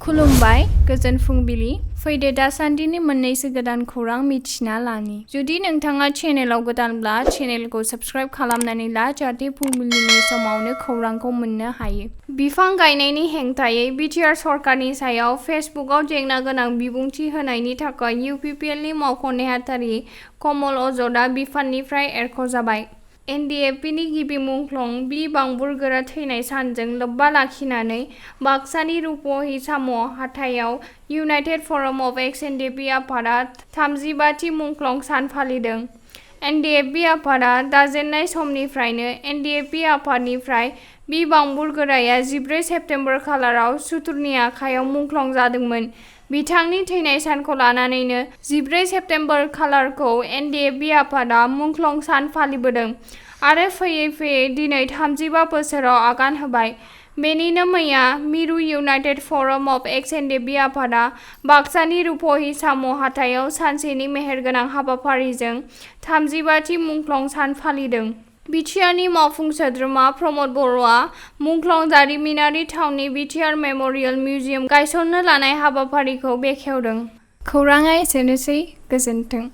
खुलुमबाय गोजोन फुंबिलि फैदो दासान्दिनि मोननैसो गोदान खौरां मिथिना लानि जुदि नोंथाङा चेनेलाव गोदानब्ला चेनेलखौ साबस्क्राइब खालामनानै ला जाहाथे फुंबिलिनि समावनो खौरांखौ मोननो हायो। बिफां गायनायनि हेंथायै बिटिआर सरकारनि सायाव फेसबुकआव जेंना गोनां बिबुंथि होनायनि थाखाय इउपिपिएलनि मावख' नेहाथारि कमल अजदआ बिफाननिफ्राय एरख'जाबाय। एनडिएफबिनि गिबि मुंख्लं बि बांबुरगोरा थैनाय सानजों लोब्बा लाखिनानै बाक्सानि रुप'हि साम' हाथायाव इउनाइटेड फराम अफ एक्स एनडिएफबि आफादा 35थि मुंख्लं सान फालिदों। एनडिएफबि आफादा दाजेननाय समनिफ्रायनो एनडिएफबि आफादनिफ्राय बि बांबुरगोराया 14 सेप्तेम्बर खालाराव सुथुरनि आखायाव मुंख्लं जादोंमोन। बिथांनि थैनाय सानखौ लानानैनो 14 सेप्तेम्बर खालारखौ एनडिएफबि आफादा मुंख्लं सान फालिबोदों आरो फैयै फैयै दिनै 35 बोसोराव आगान होबाय। बेनिनो मैया मिरु इउनाइटेड फराम अफ एक्स एनडिएफबि आफादा बाक्सानि रुप'हि साम' हाथायाव सानसेनि मेहेरगोनां हाबाफारिजों 35थि मुंख्लं सान फालिदों। बिटिआरनि मावफुं सोद्रोमा प्रमद बर'आ मुंख्लं जारिमिनारि थावनि बिटिआर मेम'रियेल मिउजियाम गायसननो लानाय हाबाफारिखौ बेखेवदों। खौराङा एसेनोसै गोजोन्थों।